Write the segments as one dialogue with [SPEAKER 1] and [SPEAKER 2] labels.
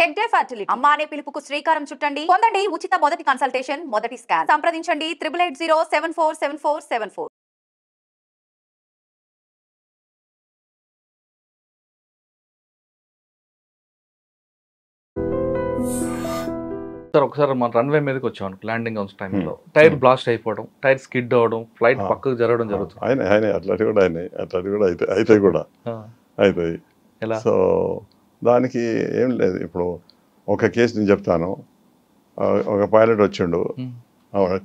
[SPEAKER 1] Tech day fertility అమ్మ అనే పిలుపుకు శ్రీకారం చుట్టండి. పొందండి ఉచిత మొదటి కన్సల్టేషన్, మొదటి స్కాన్. సంప్రదించండి 8880747474.
[SPEAKER 2] సార్ ఒకసారి మన రన్వే మీదకి వచ్చాం ల్యాండింగ్ అవున్స్ టైంలో టైర్ బ్లాస్ట్ అయిపోవడం, టైర్ స్కిడ్ అవ్వడం, ఫ్లైట్ పక్కకు జరగడం జరుగుతుంది.
[SPEAKER 3] ఆయన అట్లాంటివి కూడా అయితే కూడా అవుతాయి. సో దానికి ఏం లేదు. ఇప్పుడు ఒక కేసు నేను చెప్తాను. ఒక పైలట్ వచ్చిండు,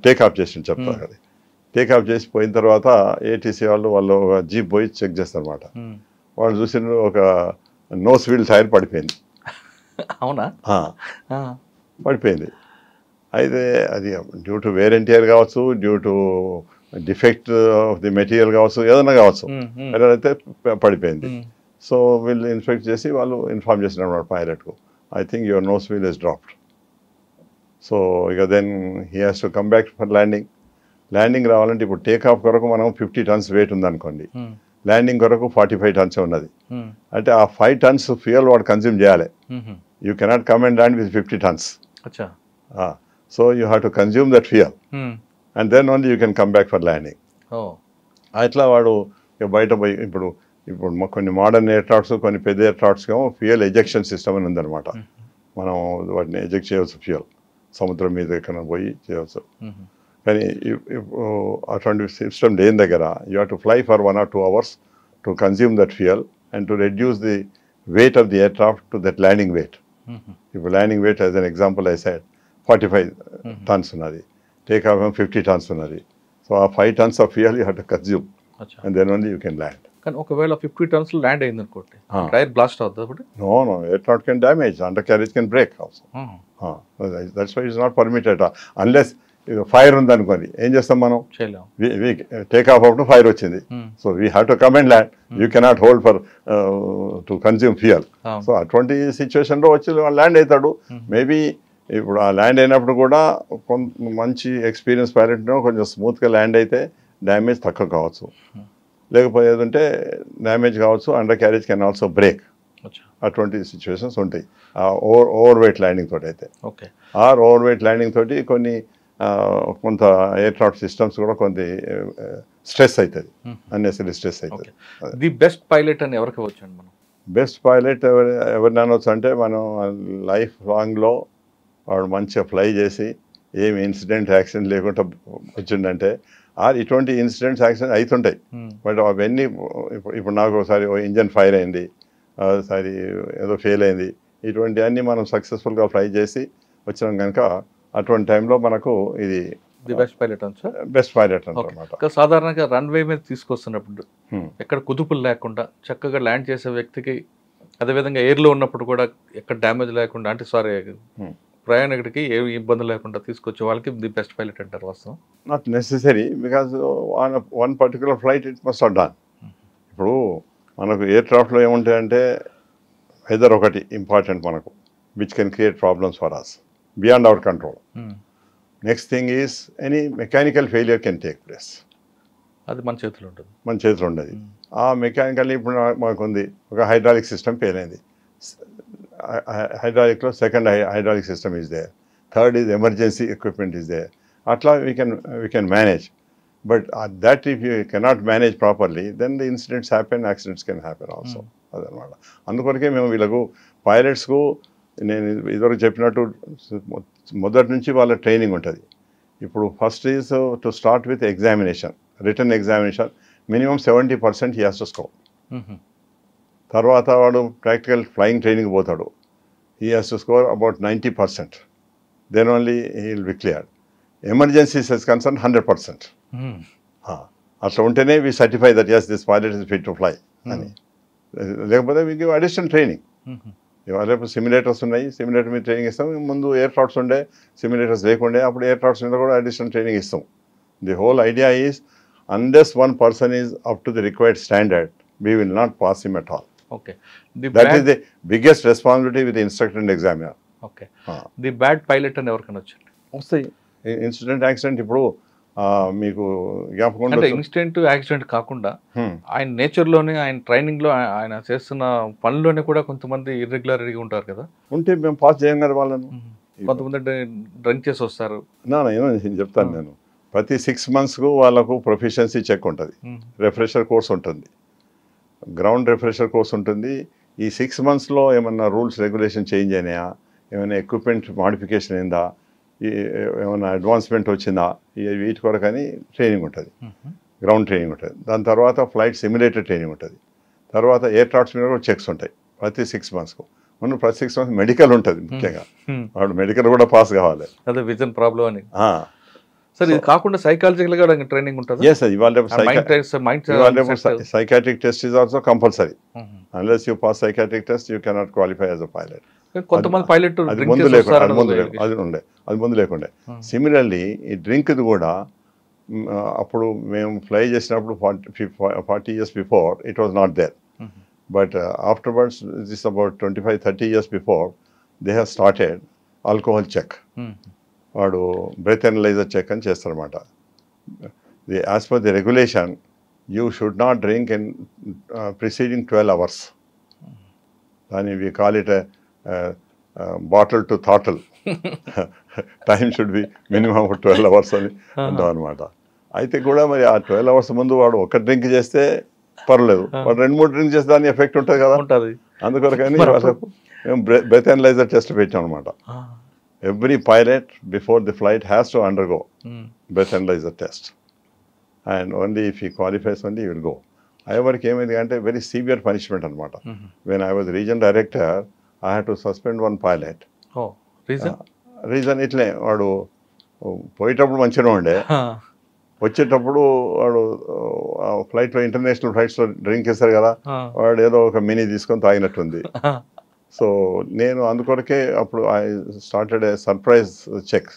[SPEAKER 3] టేక్ ఆఫ్ చేసిండు చెప్తాను. అది టేక్ ఆఫ్ చేసి పోయిన తర్వాత ఏటీసీ వాళ్ళు ఒక జీప్ పోయి చెక్ చేస్తారు అనమాట. వాళ్ళు చూసిన ఒక నోస్ వీల్ టైర్ పడిపోయింది.
[SPEAKER 2] అవునా?
[SPEAKER 3] పడిపోయింది. అయితే అది due to wear and tear కావచ్చు, due to defect of the material కావచ్చు, ఏదైనా కావచ్చు, అయితే పడిపోయింది. సో వీళ్ళు ఇన్స్పెక్ట్ చేసి వాళ్ళు ఇన్ఫార్మ్ చేసినారు పైలట్కు, I think your nose wheel is dropped. So ఇక then he has to come back for landing రావాలంటే ఇప్పుడు టేక్ ఆఫ్ కొరకు మనం 50 tons వెయిట్ ఉందనుకోండి, ల్యాండింగ్ కొరకు 45 tons ఉన్నది. అంటే ఆ 5 tons ఫ్యూయల్ వాడు కన్జ్యూమ్ చేయాలి. You cannot come and land with 50 tons. So you have to consume that fuel and then only you can come back for landing. అట్లా వాడు బయట పోయి ఇప్పుడు కొన్ని మోడర్న్ ఎయిర్క్రాఫ్ట్స్, కొన్ని పెద్ద ఎయిర్క్రాఫ్ట్స్కి ఏమో ఫ్యూయల్ ఎజెక్షన్ సిస్టమ్ అని ఉందన్నమాట. మనం వాటిని ఎజెక్ట్ చేయవచ్చు, ఫ్యూయల్ సముద్రం మీద ఎక్కడ పోయి చేయవచ్చు. కానీ అటువంటి సిస్టమ్ లేని దగ్గర you have to fly for 1 or 2 hours to consume that fuel and to reduce the weight of the aircraft to that landing weight. If landing weight, as an example, I said 45 tons unnadi, take off 50 tons unnadi. So 5 tons of fuel you have to consume, and then only you can land.
[SPEAKER 2] కానీ ఒకవేళ 50 tons land అయింది అనుకోండి, tyre blast అవుతుంది అప్పుడు?
[SPEAKER 3] No, aircraft can damage, undercarriage can break also. That's why it's not permitted unless fire ఉంది అనుకోండి, ఏం చేస్తాం మనం, టేక్ ఆఫ్ అప్పుడు ఫైర్ వచ్చింది. So we have to come and land, you cannot hold for to consume fuel. So అటువంటి సిచ్యువేషన్లో వచ్చి ల్యాండ్ అవుతాడు. మేబీ ఇప్పుడు ఆ ల్యాండ్ అయినప్పుడు కూడా మంచి ఎక్స్పీరియన్స్ పైలట్నో కొంచెం స్మూత్గా ల్యాండ్ అయితే డ్యామేజ్ తక్కువ కావచ్చు, లేకపోతే ఏదంటే డ్యామేజ్ కావచ్చు, under carriage can also break. అటువంటి సిచ్యువేషన్స్ ఉంటాయి ఓవర్ వెయిట్ ల్యాండింగ్ తోటి అయితే. ఓవర్ వెయిట్ ల్యాండింగ్ తోటి కొంత ఎయిర్క్రాఫ్ట్ సిస్టమ్స్ కూడా కొంత స్ట్రెస్ అవుతుంది, అన్నెసరీ స్ట్రెస్ అవుతుంది.
[SPEAKER 2] ది బెస్ట్ పైలట్ అని ఎవరికి వచ్చండి మనం?
[SPEAKER 3] బెస్ట్ పైలట్ ఎవరిని అనవచ్చు అంటే, మనం లైఫ్ లాంగ్లో వాడు మంచిగా ఫ్లై చేసి ఏమి ఇన్సిడెంట్ యాక్సిడెంట్ లేకుండా వచ్చిందంటే, ఇటువంటి ఇన్సిడెంట్స్ యాక్సిడెంట్ అవుతుంటాయి. బట్ అవన్నీ ఇప్పుడు నాకు ఒకసారి ఇంజన్ ఫైర్ అయింది, ఒకసారి ఏదో ఫెయిల్ అయింది, ఇటువంటివన్నీ మనం సక్సెస్ఫుల్గా ఫ్లై చేసి వచ్చినాం కనుక అటువంటి టైంలో మనకు ఇది
[SPEAKER 2] బెస్ట్ పైలట్
[SPEAKER 3] బెస్ట్ పైలట్ అనమాట.
[SPEAKER 2] సాధారణంగా రన్వే మీద తీసుకొస్తున్నప్పుడు ఎక్కడ కుదుపులు లేకుండా చక్కగా ల్యాండ్ చేసే వ్యక్తికి, అదేవిధంగా ఎయిర్లో ఉన్నప్పుడు కూడా ఎక్కడ డ్యామేజ్ లేకుండా, అంటే ప్రయాణికుడికి ఏ ఇబ్బంది లేకుండా తీసుకొచ్చే వాళ్ళకి ది బెస్ట్ పైలట్ అంటారు. వాస్తవం
[SPEAKER 3] not necessary, because one particular flight it must have done. ఇప్పుడు మనకు ఎయిర్క్రాఫ్ట్లో ఏముంటాయంటే వెదర్ ఒకటి ఇంపార్టెంట్ మనకు, which can create problems for us beyond our control. Next thing is any mechanical failure can take place.
[SPEAKER 2] అది మన చేతిలో ఉంటుంది.
[SPEAKER 3] ఆ మెకానికల్ ఇప్పుడు మాకు ఉంది, ఒక హైడ్రాలిక్ సిస్టమ్ ఫెయిల్ అయింది. హైడ్రాలిక్లో second hydraulic system is there, third is emergency equipment is there. అట్లా we can manage. But that if you cannot manage properly then the incidents happen, accidents can happen also. అదనమాట. అందుకొరకే మేము వీళ్ళకు పైలట్స్కు నేను ఇదివరకు చెప్పినట్టు మొదటి నుంచి వాళ్ళ ట్రైనింగ్ ఉంటుంది. ఇప్పుడు first is to start with examination, return examination, minimum 70% he has to score. తర్వాత వాడు ప్రాక్టికల్ ఫ్లయింగ్ ట్రైనింగ్ పోతాడు, he has to score about 90%. Then only he will be cleared. Emergencies is concern 100%. అట్లా ఉంటేనే we certify that yes this pilot is fit to fly అని. లేకపోతే we give additional training. ఇవాళ simulators ఉన్నాయి, simulator మీద training ఇస్తాం. ముందు aircrafts ఉండే, సిమ్యులేటర్స్ లేకుండే, అప్పుడు ఎయిర్క్రాఫ్ట్స్ మీద కూడా అడిషనల్ ట్రైనింగ్ ఇస్తాం. The whole idea is unless one person is up to the required standard, we will not pass him at all.
[SPEAKER 2] Okay.
[SPEAKER 3] That is the biggest responsibility with the instructor and examiner.
[SPEAKER 2] Okay. The bad pilot and ever cannot.
[SPEAKER 3] Incident accident, ఇప్పుడు మీకు జ్ఞాపకం
[SPEAKER 2] అంటే
[SPEAKER 3] ఉండొచ్చు.
[SPEAKER 2] Instant accident కాకుండా
[SPEAKER 3] హ్మ్.
[SPEAKER 2] ఆయన నేచర్లోనే ఆయన ట్రైనింగ్లో ఆయన చేస్తున్న పనిలోనే కూడా కొంతమంది ఇర్రెగ్యులారిటీగా ఉంటారు కదా.
[SPEAKER 3] ఉంటే మేము పాస్ చేయం కదా వాళ్ళను.
[SPEAKER 2] కొంతమంది డ్రింక్ చేసి వస్తారు.
[SPEAKER 3] నేను చెప్తాను. నేను ప్రతి 6 monthsకు వాళ్ళకు ప్రొఫిషియన్సీ చెక్ ఉంటుంది, రిఫ్రెషర్ కోర్స్ ఉంటుంది, గ్రౌండ్ రిఫ్రెషర్ కోర్స్ ఉంటుంది. ఈ 6 monthsలో ఏమన్నా రూల్స్ రెగ్యులేషన్ చేంజ్ అయినాయా, ఏమైనా ఎక్విప్మెంట్ మాడిఫికేషన్ అయిందా, ఏమైనా అడ్వాన్స్మెంట్ వచ్చిందా, వీటి కొరకని ట్రైనింగ్ ఉంటుంది, గ్రౌండ్ ట్రైనింగ్ ఉంటుంది. దాని తర్వాత ఫ్లైట్ సిమ్యులేటర్ ట్రైనింగ్ ఉంటుంది. తర్వాత ఎయిర్ క్రాఫ్ట్స్ మీద కూడా చెక్స్ ఉంటాయి ప్రతి 6 monthsకు. మనం ప్రతి 6 months మెడికల్ ఉంటుంది ముఖ్యంగా. వాడు మెడికల్ కూడా పాస్ కావాలి.
[SPEAKER 2] అదే విజన్ ప్రాబ్లం అని. సార్ ఇది కాకుండా సైకాలజికల్ గా ట్రైనింగ్ ఉంటుంది.
[SPEAKER 3] ఎస్, ఇవాళ psychiatric test is also compulsory. Unless you pass psychiatric test you cannot qualify as a pilot.
[SPEAKER 2] కొంతమంది పైలట్
[SPEAKER 3] అది ముందు లేకుండే. సిమిలర్లీ ఈ డ్రింక్ కూడా అప్పుడు మేము ఫ్లై చేసినప్పుడు 40 years before it was not there. But afterwards this about 25-30 years before they have started alcohol check. వాడు బ్రెత్ అనలైజర్ చెక్ అని చేస్తారన్నమాట. As per the regulation you should not drink in preceding 12 hours. దాని we call it bottle to throttle. Time should be minimum 12 hours అని అంటాం అనమాట. అయితే కూడా మరి ఆ 12 hours ముందు వాడు ఒక డ్రింక్ చేస్తే పర్లేదు, వాడు 2-3 డ్రింక్ చేస్తే దాని ఎఫెక్ట్ ఉంటుంది కదా. అందుకొరకని వాళ్ళకు మేము బ్రెత్ అనలైజర్ టెస్ట్ పెట్టాం అనమాట. Every pilot before the flight has to undergo breath analyzer test, and only if he qualifies only he will go. However, came in the very severe punishment anamata. When I was region director, I had to suspend one pilot.
[SPEAKER 2] Oh, reason?
[SPEAKER 3] Reason itle vaadu పోయేటప్పుడు మంచిగా ఉండే, వచ్చేటప్పుడు వాడు ఫ్లైట్లో international ఫ్లైట్స్లో drink చేస్తారు కదా, వాడు ఏదో ఒక మినీ తీసుకొని తాగినట్టుంది. సో నేను అందుకొరకే అప్పుడు I started a surprise check.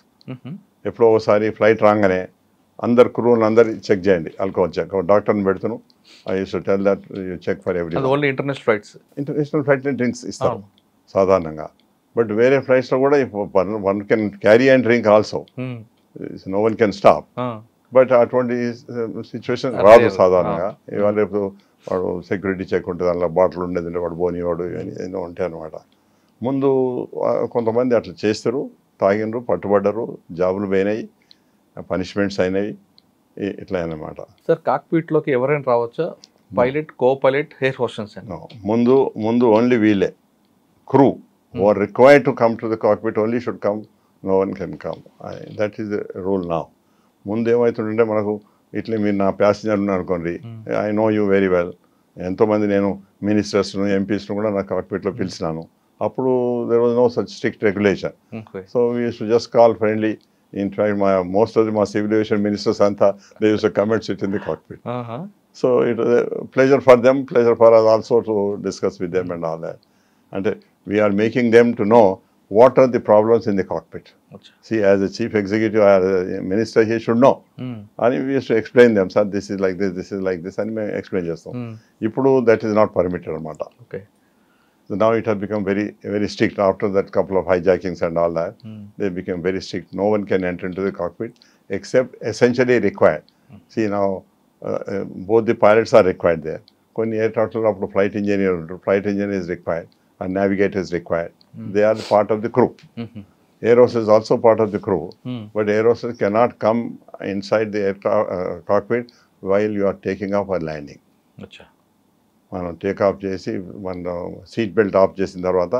[SPEAKER 3] ఎప్పుడో ఒకసారి ఫ్లైట్ రాగానే అందరు క్రూని అందరు చెక్ చేయండి, ఆల్కహాల్ చెక్. డాక్టర్ని పెడుతున్నాను. I use to tell that you check for every.
[SPEAKER 2] Only international ఫ్లైట్లో
[SPEAKER 3] డ్రింక్స్ ఇస్తారు సాధారణంగా. బట్ వేరే ఫ్లైట్స్లో కూడా one can carry and drink also, no one can stop. But అటువంటి సిచ్యువేషన్ రాదు సాధారణంగా. ఇవాళ రేపు వాడు సెక్యూరిటీ చెక్ ఉంటుంది, అందులో బాటిల్ ఉండేది, వాడు బోనివాడు ఏదో ఉంటాయి అనమాట. ముందు కొంతమంది అట్లా చేస్తారు, తాగినరు, పట్టుబడ్డరు, జాబులు పోయినాయి, పనిష్మెంట్స్ అయినాయి, ఇట్లా అనమాట.
[SPEAKER 2] సార్ కాక్పిట్లోకి ఎవరైనా రావచ్చా? Pilot, co pilot, air hostess?
[SPEAKER 3] ముందు only we'll crew are required to come to the cockpit, only should come, no one can come. That is the rule now. ముందు ఏమవుతుందంటే మనకు ఇట్లా మీరు నా ప్యాసింజర్ ఉన్నారు అనుకోండి, I know you very well. ఎంతోమంది నేను మినిస్టర్స్ను, ఎంపీస్ను కూడా నా కాక్పిట్లో పిలిచినాను. అప్పుడు there was no such strict regulation. So we use to just call friendly. In fact most of the మా సివిల్ ఏవియేషన్ మినిస్టర్స్ అంతా they use to come and sit in the cockpit. So it was a pleasure for them, pleasure for us also to discuss with them and all that. అంటే we are making them to know what are the problems in the cockpit. See, as a chief executive or a minister, he should know. And we used to explain them, sir, this is like this is like this, and we explain chestam. Ippudu that is not permitted anamata.
[SPEAKER 2] Okay.
[SPEAKER 3] So now it has become very, very strict. After that couple of hijackings and all that, they became very strict. No one can enter into the cockpit except essentially required. See, now both the pilots are required there. Konni aircraft lo appudu flight engineer is required, and navigator is required. They are part of the crew. Air hostess is also part of the crew, but air hostess cannot come inside the cockpit while you are taking off or landing. మనం take off చేసి మన seat belt off చేసిన తర్వాత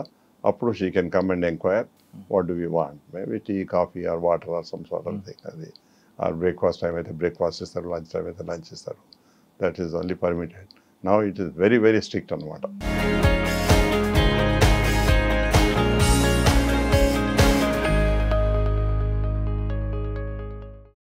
[SPEAKER 3] అప్పుడు she can come and enquire what do you want, maybe tea, coffee or water or some sort of thing. అది or breakfast time అయితే breakfast ఇస్తారు, lunch time అయితే లంచ్ ఇస్తారు. That is only permitted. Now it is very very strict అనమాట.